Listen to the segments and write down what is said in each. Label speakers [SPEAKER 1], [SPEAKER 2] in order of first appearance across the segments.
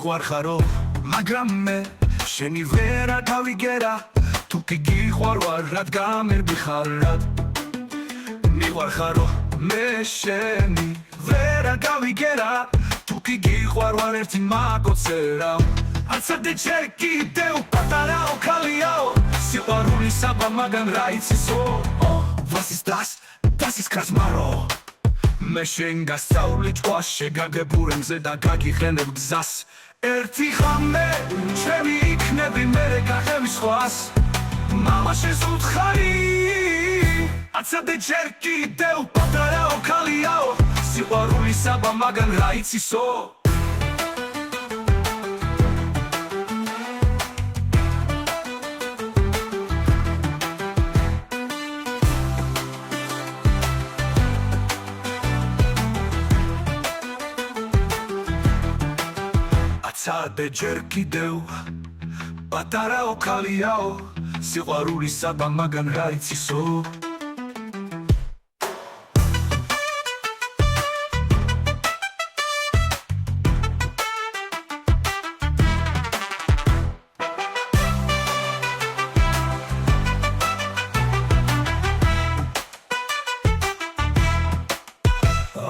[SPEAKER 1] მიყვარხარო მაგრამ მე შენი ვერა გავიგერა თუ კი გიყვარ ვარ რადგან მე ხარ მიყვარხარო მე შენი ვერა გავიგერა თუ კი გიყვარ ვარ ერთი მაგოცერა არცადე ჯერ კიდევ პატარაო ქალიაო სიყვარული საბა მაგან რა იცისო Was ist das? Das ist კრასმარო მე შენ გასწავლი ჭკუას შეგაგებურემზე და გაგიხენებ გზას ერთი ხამე ჩემი იქნები მერე გახევი სხვას მამა შეზუთხარი არცადე ჯერ კიდევ პატარაო ქალიაო სიყვარული საბა მაგან რა იცისო არცადე ჯერ კიდევ პატარაო ქალიაო სიყვარული საბა მაგან რა იცისო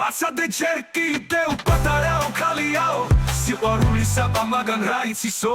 [SPEAKER 1] არცადე ჯერ კიდევ პატარაო ქალიაო სიყვარული საბა მაგან რა იცისო